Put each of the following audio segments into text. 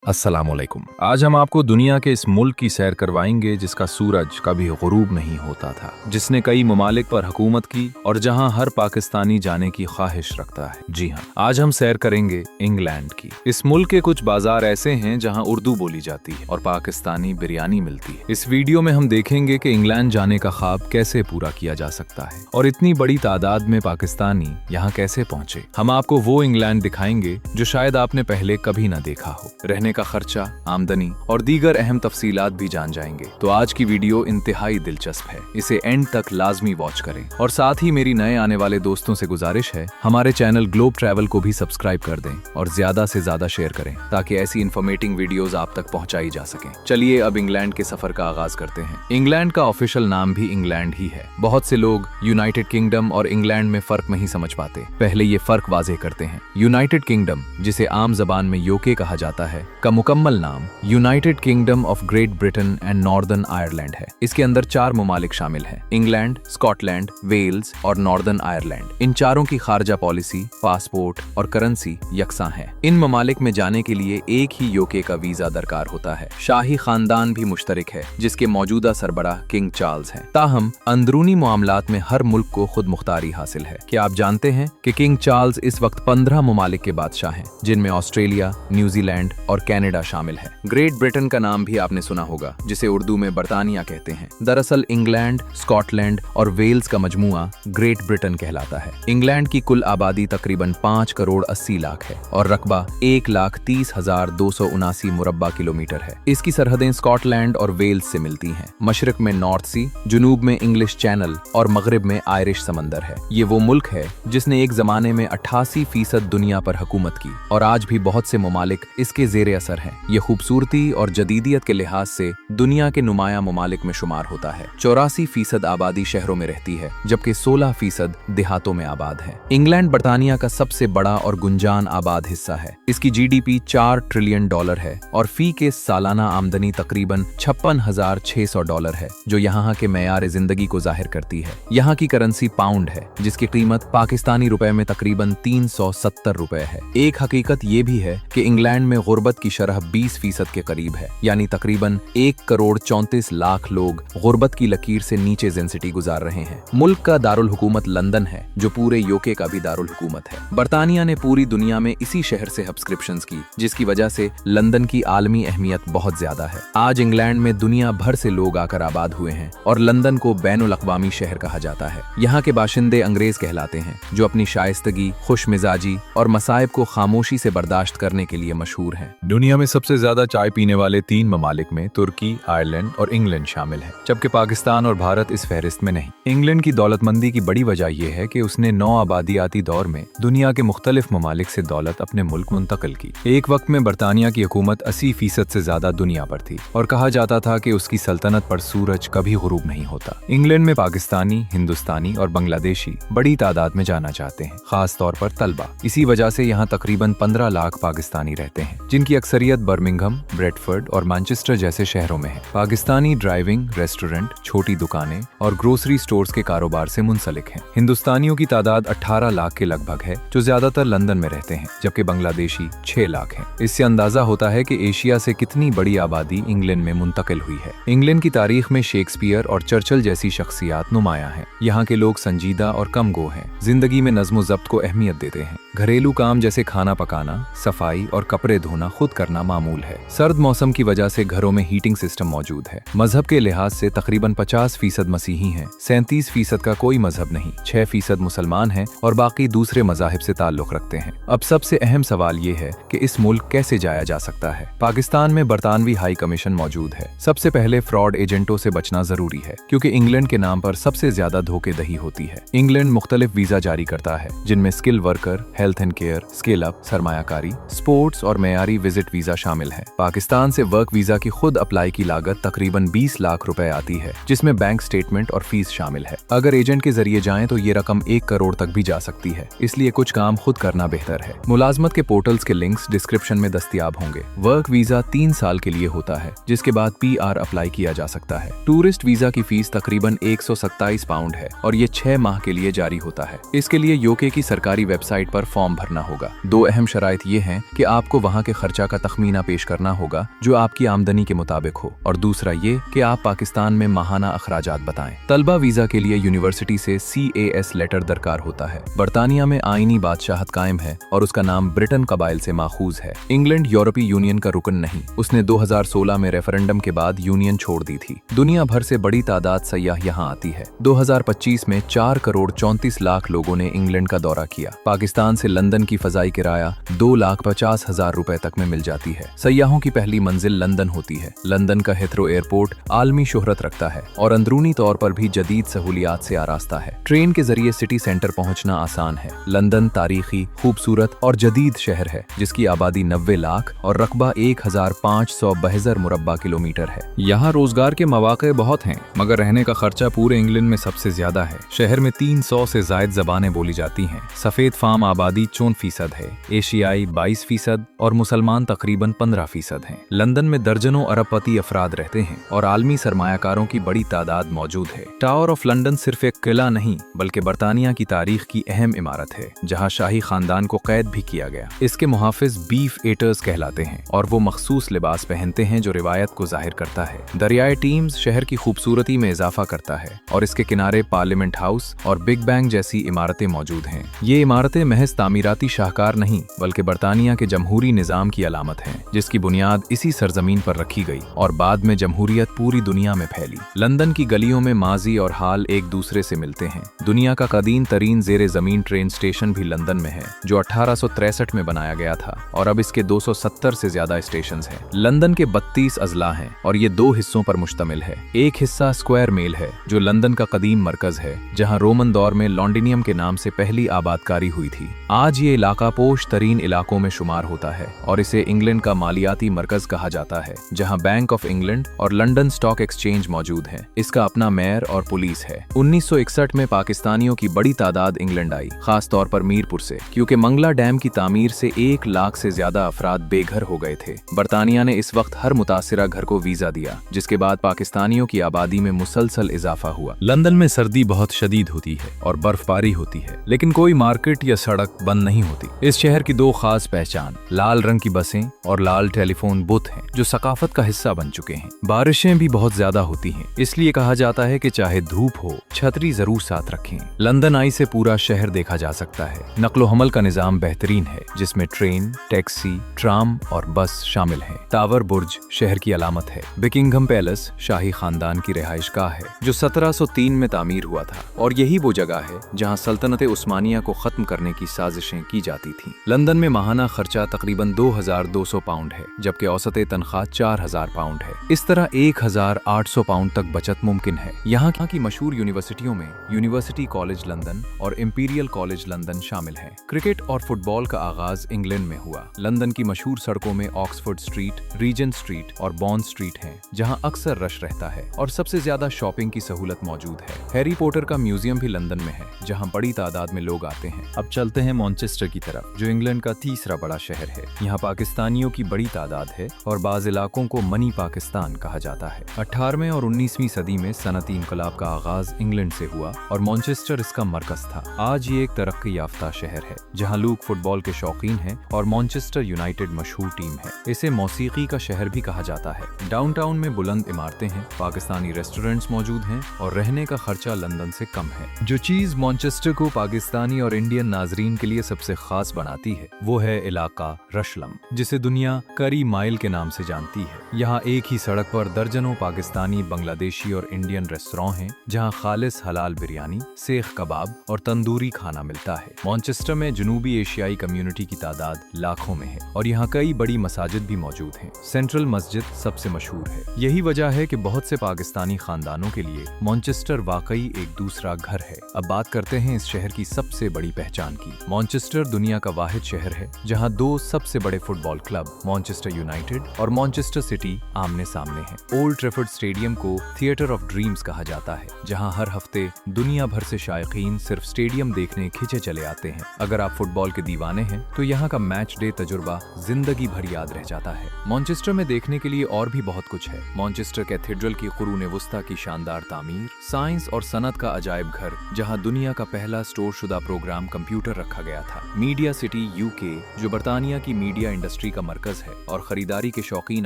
अस्सलामुअलैकुम। आज हम आपको दुनिया के इस मुल्क की सैर करवाएंगे जिसका सूरज कभी गुरूब नहीं होता था, जिसने कई ममालिक पर हुकूमत की और जहां हर पाकिस्तानी जाने की ख्वाहिश रखता है। जी हाँ, आज हम सैर करेंगे इंग्लैंड की। इस मुल्क के कुछ बाजार ऐसे हैं जहां उर्दू बोली जाती है और पाकिस्तानी बिरयानी मिलती है। इस वीडियो में हम देखेंगे कि इंग्लैंड जाने का ख्वाब कैसे पूरा किया जा सकता है और इतनी बड़ी तादाद में पाकिस्तानी यहाँ कैसे पहुंचे। हम आपको वो इंग्लैंड दिखाएंगे जो शायद आपने पहले कभी न देखा हो। रहने का खर्चा, आमदनी और दीगर अहम तफसीलात भी जान जाएंगे। तो आज की वीडियो इंतहाई दिलचस्प है, इसे एंड तक लाजमी वॉच करें। और साथ ही मेरी नए आने वाले दोस्तों से गुजारिश है, हमारे चैनल ग्लोब ट्रैवल को भी सब्सक्राइब कर दें और ज्यादा से ज्यादा शेयर करें ताकि ऐसी इन्फॉर्मेटिव वीडियोस आप तक पहुंचाई जा सकें। चलिए अब इंग्लैंड के सफर का आगाज करते हैं। इंग्लैंड का ऑफिशियल नाम भी इंग्लैंड ही है। बहुत से लोग यूनाइटेड किंगडम और इंग्लैंड में फर्क नहीं समझ पाते। पहले ये फर्क वाज़ेह करते हैं। यूनाइटेड किंगडम, जिसे आम जबान में यूके कहा जाता है, का मुकम्मल नाम United kingdom of great Britain and northern Ireland है। इसके अंदर 4 ममालिक शामिल हैं: इंग्लैंड, स्कॉटलैंड, वेल्स और नॉर्दर्न आयरलैंड। इन चारों की खारजा पॉलिसी, पासपोर्ट और करेंसी यकसां है। इन ममालिक में जाने के लिए एक ही यूके का वीजा दरकार होता है। शाही खानदान भी मुश्तरक है, जिसके मौजूदा सरबराह किंग चार्ल्स हैं। ताहम अंदरूनी मामलात में हर मुल्क को खुद मुख्तारी हासिल है। क्या आप जानते हैं कि किंग चार्ल्स इस वक्त 15 ममालिक के बादशाह हैं, जिनमें ऑस्ट्रेलिया, न्यूजीलैंड और कनाडा शामिल है। ग्रेट ब्रिटेन का नाम भी आपने सुना होगा, जिसे उर्दू में बरतानिया कहते हैं। दरअसल इंग्लैंड, स्कॉटलैंड और वेल्स का मजमूआ ग्रेट ब्रिटेन कहलाता है। इंग्लैंड की कुल आबादी तकरीबन 5 करोड़ 80 लाख है और रकबा 1,30,279 मुरब्बा किलोमीटर है। इसकी सरहदें स्कॉटलैंड और वेल्स से मिलती हैं। मशरक में नॉर्थ सी, जुनूब में इंग्लिश चैनल और मगरिब में आयरिश समंदर है। ये वो मुल्क है जिसने एक जमाने में 88% दुनिया पर हुकूमत की और आज भी बहुत से ममालिक इसके जेर असर हैं। ये खूबसूरती और जदीदियत के लिहाज से दुनिया के नुमाया ममालिक में शुमार होता है। 84% आबादी शहरों में रहती है, जबकि 16% देहातों में आबाद है। इंग्लैंड बरतानिया का सबसे बड़ा और गुंजान आबाद हिस्सा है। इसकी जीडीपी $4 ट्रिलियन है और फी के सालाना आमदनी तकरीबन $56,600 है, जो यहाँ के मेयार जिंदगी को जाहिर करती है। यहाँ की करेंसी पाउंड है, जिसकी कीमत पाकिस्तानी रुपए में तकरीबन 370 रुपए है। एक हकीकत ये भी है कि इंग्लैंड में गुर्बत की शरह 20% के करीब है, यानी तकरीबन 1 करोड़ 34 लाख लोग गुर्बत की लकीर से नीचे जिंदगी गुजार रहे हैं। मुल्क का दारुल हुकूमत लंदन है, जो पूरे यूके का भी दारुल हुकूमत है। बरतानिया ने पूरी दुनिया में इसी शहर से सब्सक्रिप्शंस की, जिसकी वजह से लंदन की आलमी अहमियत बहुत ज्यादा है। आज इंग्लैंड में दुनिया भर से लोग आकर आबाद हुए हैं और लंदन को बैनुल अक़वामी शहर कहा जाता है। यहाँ के बाशिंदे अंग्रेज कहलाते हैं, जो अपनी शाइस्तगी, खुश मिजाजी और मसाइब को खामोशी से बर्दाश्त करने के लिए मशहूर हैं। दुनिया में सबसे ज्यादा चाय पीने वाले 3 ममालिक में तुर्की, आयरलैंड और इंग्लैंड शामिल है, जबकि पाकिस्तान और भारत इस फहरिस्त में नहीं। इंग्लैंड की दौलतमंदी की बड़ी वजह यह है कि उसने 9 आबादियाती दौर में दुनिया के मुख्तलिफ ममालिक से दौलत अपने मुल्क मुंतकिल की। एक वक्त में बरतानिया की हुकूमत 80% से ज्यादा दुनिया पर थी और कहा जाता था कि उसकी सल्तनत पर सूरज कभी गुरूब नहीं होता। इंग्लैंड में पाकिस्तानी, हिंदुस्तानी और बांग्लादेशी बड़ी तादाद में जाना चाहते हैं, खास तौर पर तलबा। इसी वजह से यहाँ तकरीबन 15 लाख पाकिस्तानी रहते हैं, जिनकी अक्सरियत बर्मिंघम, ब्रेडफोर्ड और मैनचेस्टर जैसे शहरों में है। पाकिस्तानी ड्राइविंग, रेस्टोरेंट, छोटी दुकानें और ग्रोसरी स्टोर्स के कारोबार से मुंसलिक हैं। हिंदुस्तानियों की तादाद 18 लाख के लगभग है, जो ज्यादातर लंदन में रहते हैं, जबकि बांग्लादेशी 6 लाख हैं। इससे अंदाजा होता है कि एशिया से कितनी बड़ी आबादी इंग्लैंड में मुंतकिल हुई है। इंग्लैंड की तारीख में शेक्सपियर और चर्चिल जैसी शख्सियात नुमाया हैं। यहाँ के लोग संजीदा और कम गो हैं, जिंदगी में नज़्म ज़ब्त को अहमियत देते हैं। घरेलू काम जैसे खाना पकाना, सफाई और कपड़े धोना खुद करना मामूल है। सर्द मौसम की वजह से घरों में हीटिंग सिस्टम मौजूद है। मजहब के लिहाज से तकरीबन 50% मसीही हैं, 37% का कोई मजहब नहीं, 6% मुसलमान हैं और बाकी दूसरे मजाहिब से ताल्लुक रखते हैं। अब सबसे अहम सवाल ये है कि इस मुल्क कैसे जाया जा सकता है। पाकिस्तान में बरतानवी हाई कमीशन मौजूद है। सबसे पहले फ्रॉड एजेंटों से बचना जरूरी है, क्योंकि इंग्लैंड के नाम पर सबसे ज्यादा धोखेदही होती है। इंग्लैंड मुख्तलिफ वीजा जारी करता है, जिनमें skill worker, health and care, skill up, सरमायाकारी, स्पोर्ट्स और मेयारी विजिट वीजा शामिल है। पाकिस्तान से वर्क वीजा की खुद अप्लाई की लागत तकरीबन 20 लाख रुपए आती है, जिसमें बैंक स्टेटमेंट और फीस शामिल है। अगर एजेंट के जरिए जाएं तो ये रकम 1 करोड़ तक भी जा सकती है, इसलिए कुछ काम खुद करना बेहतर है। मुलाजमत के पोर्टल्स के लिंक्स डिस्क्रिप्शन में दस्तियाब होंगे। वर्क वीजा 3 साल के लिए होता है, जिसके बाद PR अप्लाई किया जा सकता है। टूरिस्ट वीजा की फीस तकरीबन 127 पाउंड है और ये 6 माह के लिए जारी होता है। इसके लिए यूके की सरकारी वेबसाइट पर फॉर्म भरना होगा। 2 अहम शराइत ये हैं कि आपको वहाँ के खर्चा का तखमीना पेश करना होगा जो आपकी आमदनी के मुताबिक हो, और दूसरा ये कि आप पाकिस्तान में माहाना अखराजात बताएं। तलबा वीजा के लिए यूनिवर्सिटी से CAS लेटर दरकार होता है। बरतानिया में आईनी बादशाहत कायम है और उसका नाम ब्रिटेन कबाइल से माखूज है। इंग्लैंड यूरोपीय यूनियन का रुकन नहीं, उसने 2016 में रेफरेंडम के बाद यूनियन छोड़ दी थी। दुनिया भर से बड़ी तादाद सयाह यहाँ आती है। 2025 में 4 करोड़ 34 लाख लोगों ने इंग्लैंड का दौरा किया। पाकिस्तान से लंदन की फजाई किराया 2,50,000 रुपए तक में मिल जाती है। सयाहों की पहली मंजिल लंदन होती है। लंदन का हिथरो एयरपोर्ट आलमी शोहरत रखता है और अंदरूनी तौर पर भी जदीद सहूलियात से आरास्ता है। ट्रेन के जरिए सिटी सेंटर पहुंचना आसान है। लंदन तारीखी, खूबसूरत और जदीद शहर है जिसकी आबादी 90 लाख और रकबा 1,572 मुरब्बा किलोमीटर है। यहाँ रोजगार के मौके बहुत हैं, मगर रहने का खर्चा पूरे इंग्लैंड में सबसे ज्यादा है। शहर में 300 से जायद जबानें बोली जाती हैं। सफेद फार्म आबादी 64% है, एशियाई 22% और मुसलमान तकरीबन 15% हैं। लंदन में दर्जनों अरबपति अफराद रहते हैं और आलमी सरमायाकारों की बड़ी तादाद मौजूद है। टावर ऑफ लंदन सिर्फ एक किला नहीं बल्कि बरतानिया की तारीख की अहम इमारत है जहाँ शाही खानदान को कैद भी किया गया। इसके मुहाफिज बीफ एटर्स कहलाते हैं और वो मखसूस लिबास पहनते हैं जो रिवायत को जाहिर करता है। दरियाई टीम्स शहर की खूबसूरती में इजाफा करता है और इसके किनारे पार्लियामेंट हाउस और बिग बैंग जैसी इमारतें मौजूद हैं। ये इमारतें महज तामीराती शाहकार नहीं बल्कि बरतानिया के जमहूरी निजाम की अलामत हैं जिसकी बुनियाद इसी सरजमीन पर रखी गई और बाद में जमहूरियत पूरी दुनिया में फैली। लंदन की गलियों में माजी और हाल एक दूसरे से मिलते हैं। दुनिया का कदीम तरीन जेरे जमीन ट्रेन स्टेशन भी लंदन में है जो 1863 में बनाया गया था और अब इसके 270 से ज्यादा स्टेशंस हैं। लंदन के 32 अजला हैं और ये 2 हिस्सों पर मुश्तमिल है। एक हिस्सा स्क्वायर मेल है जो लंदन का कदीम मरकज है जहां रोमन दौर में लॉन्डिनियम के नाम से पहली आबादकारी हुई थी। आज ये इलाका पोश तरीन इलाकों में शुमार होता है और इसे इंग्लैंड का मालियाती मरकज कहा जाता है जहां बैंक ऑफ इंग्लैंड और लंदन स्टॉक एक्सचेंज मौजूद है। इसका अपना मेयर और पुलिस है। 1961 में पाकिस्तानियों की बड़ी तादाद इंग्लैंड आई, खास तौर पर मीरपुर से, क्योंकि मंगला डैम की तामीर से 1 लाख से ज्यादा अफराद बेघर हो गए थे। बरतानिया ने इस वक्त हर मुतासिरा घर को वीजा दिया जिसके बाद पाकिस्तानियों की आबादी में मुसलसल इजाफा हुआ। लंदन में सर्दी बहुत शदीद होती है और बर्फबारी होती है, लेकिन कोई मार्केट या सड़क बंद नहीं होती। इस शहर की 2 खास पहचान लाल रंग की बसें और लाल टेलीफोन बूथ हैं जो सकाफत का हिस्सा बन चुके हैं। बारिशें भी बहुत ज्यादा होती हैं, इसलिए कहा जाता है कि चाहे धूप हो छतरी जरूर साथ रखें। लंदन आई से पूरा शहर देखा जा सकता है। नक्लो हमल का निजाम बेहतरीन है जिसमें ट्रेन, टैक्सी, ट्राम और बस शामिल हैं। टावर बुर्ज शहर की अलामत है। बिकिंघम पैलेस शाही खानदान की रिहाइशगाह है जो 1703 में तामीर हुआ था और यही वो जगह है जहां सल्तनत उस्मानिया को खत्म करने की साजिशें की जाती थीं। लंदन में माहाना खर्चा तकरीबन 2,200 पाउंड है जबकि औसत तनख्वाह 4,000 पाउंड है। इस तरह 1,800 पाउंड तक बचत मुमकिन है। यहाँ की मशहूर यूनिवर्सिटियों में यूनिवर्सिटी कॉलेज लंदन और इंपीरियल कॉलेज लंदन शामिल है। क्रिकेट और फुटबॉल का आगाज इंग्लैंड में हुआ। लंदन की मशहूर सड़कों में ऑक्सफोर्ड स्ट्रीट, रीजेंट स्ट्रीट और बॉन्ड स्ट्रीट हैं जहाँ अक्सर रश रहता है और सबसे ज्यादा शॉपिंग की सहूलत मौजूद है। हैरी पॉटर का म्यूजियम भी लंदन में है जहाँ बड़ी तादाद में लोग आते हैं। अब चलते हैं मैनचेस्टर की तरफ जो इंग्लैंड का तीसरा बड़ा शहर है। यहाँ पाकिस्तानियों की बड़ी तादाद है और बाज़ इलाकों को मनी पाकिस्तान कहा जाता है। 18वीं और 19वीं सदी में सनती इनकलाब का आगाज इंग्लैंड से हुआ और मैनचेस्टर इसका मरकज था। आज ये एक तरक्की याफ्ता शहर है जहाँ लोग फुटबॉल के शौकीन हैं और मैनचेस्टर यूनाइटेड मशहूर टीम है। इसे मौसीकी का शहर भी कहा जाता है। डाउनटाउन में बुलंद इमारतें हैं, पाकिस्तानी रेस्टोरेंट्स मौजूद हैं और रहने का खर्चा लंदन से कम है। जो चीज मैनचेस्टर को पाकिस्तानी और इंडियन नाजरीन के लिए सबसे खास बनाती है वो है इलाका रशलम, जिसे दुनिया करी माइल के नाम से जानती है। यहाँ एक ही सड़क पर दर्जनों पाकिस्तानी, बांग्लादेशी और इंडियन रेस्टोरेंट हैं जहाँ खालिस हलाल बिरयानी, सेख कबाब और तंदूरी खाना मिलता है। मैनचेस्टर में जनूबी एशियाई कम्युनिटी की तादाद लाखों में है और यहाँ कई बड़ी मसाजिद भी मौजूद हैं। सेंट्रल मस्जिद सबसे मशहूर है। यही वजह है कि बहुत से पाकिस्तानी खानदानों के लिए मैनचेस्टर वाकई एक दूसरा घर है। अब बात करते हैं इस शहर की सबसे बड़ी पहचान की। मैनचेस्टर दुनिया का वाहिद शहर है जहाँ 2 सबसे बड़े फुटबॉल क्लब मैनचेस्टर यूनाइटेड और मैनचेस्टर सिटी आमने सामने हैं। ओल्ड ट्रैफर्ड स्टेडियम को थिएटर ऑफ ड्रीम्स कहा जाता है जहाँ हर हफ्ते दुनिया भर से शायकीन सिर्फ स्टेडियम देखने खिंचे चले आते हैं। अगर आप फुटबॉल के दीवाने हैं तो यहाँ का मैच डे तजुर्बा जिंदगी भर याद रह जाता है। मैनचेस्टर में देखने के लिए और भी बहुत कुछ है। मैनचेस्टर कैथेड्रल की कुरून वुस्ता की शानदार तामीर, साइंस और सनत का अजायब घर जहाँ दुनिया का पहला स्टोर शुदा प्रोग्राम कंप्यूटर रखा गया था। मीडिया सिटी यूके जो बरतानिया की मीडिया इंडस्ट्री इंडस्ट्री का मरकज है और खरीदारी के शौकीन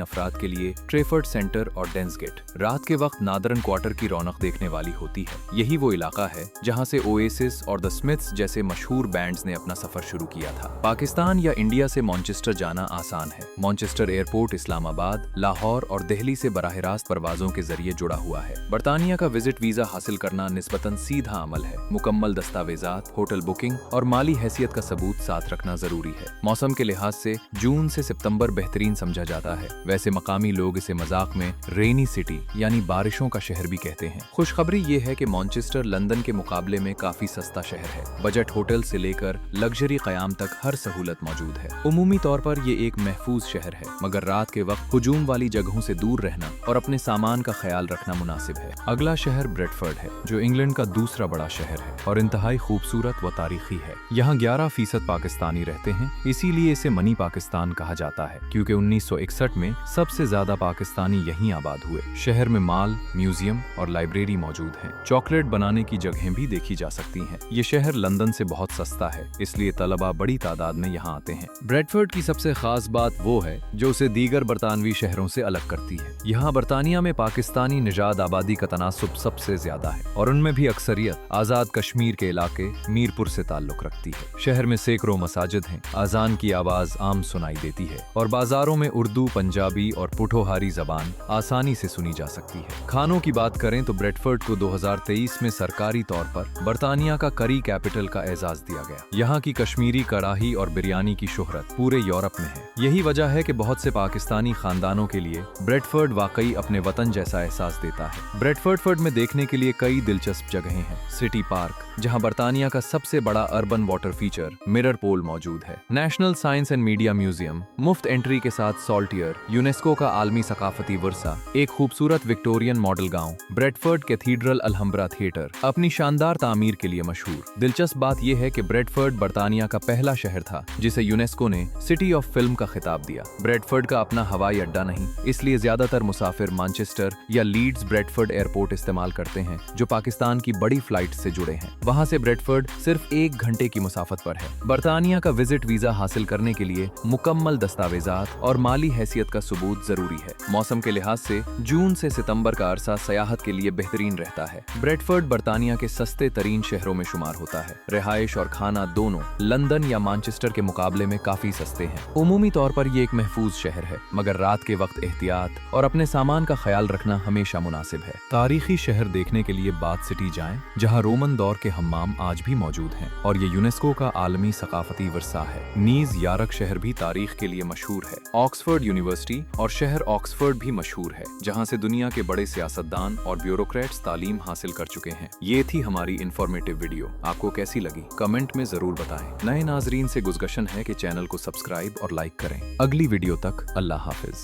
अफराद के लिए ट्रेफर्ड सेंटर और डेंसगेट रात के वक्त नादरन क्वार्टर की रौनक देखने वाली होती है। यही वो इलाका है जहां से ओएसिस और द स्मिथ्स जैसे मशहूर बैंड्स ने अपना सफर शुरू किया था। पाकिस्तान या इंडिया से मैनचेस्टर जाना आसान है। मैनचेस्टर एयरपोर्ट इस्लामाबाद, लाहौर और दिल्ली से बराह रास्त परवाजों के जरिए जुड़ा हुआ है। बरतानिया का विजिट वीजा हासिल करना निस्बतन सीधा अमल है। मुकम्मल दस्तावेजात, होटल बुकिंग और माली हैसियत का सबूत साथ रखना जरूरी है। मौसम के लिहाज से जून से सितंबर बेहतरीन समझा जाता है। वैसे मकामी लोग इसे मजाक में रेनी सिटी यानी बारिशों का शहर भी कहते हैं। खुशखबरी ये है कि मैनचेस्टर लंदन के मुकाबले में काफी सस्ता शहर है। बजट होटल से लेकर लग्जरी क़याम तक हर सहूलत मौजूद है। उमूमी तौर पर ये एक महफूज शहर है, मगर रात के वक्त हुजूम वाली जगहों से दूर रहना और अपने सामान का ख्याल रखना मुनासिब है। अगला शहर ब्रेडफर्ड है, जो इंग्लैंड का दूसरा बड़ा शहर है और इंतहाई खूबसूरत व तारीखी है। यहाँ 11% पाकिस्तानी रहते हैं, इसीलिए इसे मनी पाकिस्तान कहा जाता है, क्योंकि 1961 में सबसे ज्यादा पाकिस्तानी यहीं आबाद हुए। शहर में माल, म्यूजियम और लाइब्रेरी मौजूद हैं। चॉकलेट बनाने की जगहें भी देखी जा सकती हैं। ये शहर लंदन से बहुत सस्ता है, इसलिए तलबा बड़ी तादाद में यहाँ आते हैं। ब्रेडफर्ड की सबसे खास बात वो है जो उसे दीगर बरतानवी शहरों से अलग करती है। यहाँ बरतानिया में पाकिस्तानी निजाद आबादी का तनासुब सबसे ज्यादा है और उनमें भी अक्सरियत आजाद कश्मीर के इलाके मीरपुर से ताल्लुक रखती है। शहर में सैकड़ों मसाजिद हैं, अजान की आवाज आम सुनाई देती है और बाजारों में उर्दू, पंजाबी और पुठोहारी जबान आसानी से सुनी जा सकती है। खानों की बात करें तो ब्रेडफर्ड को 2023 में सरकारी तौर पर बरतानिया का करी कैपिटल का एजाज दिया गया। यहाँ की कश्मीरी कड़ाही और बिरयानी की शोहरत पूरे यूरोप में है। यही वजह है कि बहुत से पाकिस्तानी खानदानों के लिए ब्रेडफर्ड वाकई अपने वतन जैसा एहसास देता है। ब्रेडफर्ड में देखने के लिए कई दिलचस्प जगहें हैं। सिटी पार्क, जहाँ बरतानिया का सबसे बड़ा अर्बन वाटर फीचर मिरर पोल मौजूद है। National science and media museum, मुफ्त एंट्री के साथ सॉल्टियर, यूनेस्को का आलमी सकाफती वर्सा, एक खूबसूरत विक्टोरियन मॉडल गांव, ब्रेडफर्ड कैथीड्रल अलहम्ब्रा थिएटर अपनी शानदार तामीर के लिए मशहूर। दिलचस्प बात यह है कि ब्रेडफर्ड बरतानिया का पहला शहर था जिसे यूनेस्को ने सिटी ऑफ फिल्म का खिताब दिया। ब्रेडफर्ड का अपना हवाई अड्डा नहीं, इसलिए ज्यादातर मुसाफिर मैनचेस्टर या लीड्स ब्रेडफर्ड एयरपोर्ट इस्तेमाल करते हैं, जो पाकिस्तान की बड़ी फ्लाइट से जुड़े हैं। वहां से ब्रेडफर्ड सिर्फ 1 घंटे की मुसाफत पर है। बरतानिया का विजिट वीजा हासिल करने के लिए मुकम्मल दस्तावेजात और माली हैसियत का सबूत जरूरी है। मौसम के लिहाज से जून से सितंबर का अरसा सयाहत के लिए बेहतरीन रहता है। ब्रेडफर्ड बरतानिया के सस्ते तरीन शहरों में शुमार होता है। रिहाइश और खाना दोनों लंदन या मैनचेस्टर के मुकाबले में काफी सस्ते हैं। उमूमी तौर पर ये एक महफूज शहर है, मगर रात के वक्त एहतियात और अपने सामान का ख्याल रखना हमेशा मुनासिब है। तारीखी शहर देखने के लिए बाथ सिटी जाएं, जहां रोमन दौर के हम्माम आज भी मौजूद हैं और ये यूनेस्को का आलमी सकाफती वर्सा है। नीज यारक शहर भी तारीख के लिए मशहूर है। ऑक्सफोर्ड यूनिवर्सिटी और शहर ऑक्सफोर्ड भी मशहूर है, जहां से दुनिया के बड़े सियासतदान और ब्यूरोक्रेट्स तालीम हासिल कर चुके हैं। ये थी हमारी इंफॉर्मेटिव वीडियो। आपको कैसी लगी कमेंट में जरूर बताएं। नए नाजरीन से गुज़गशन है कि चैनल को सब्सक्राइब और लाइक करें। अगली वीडियो तक अल्लाह हाफिज।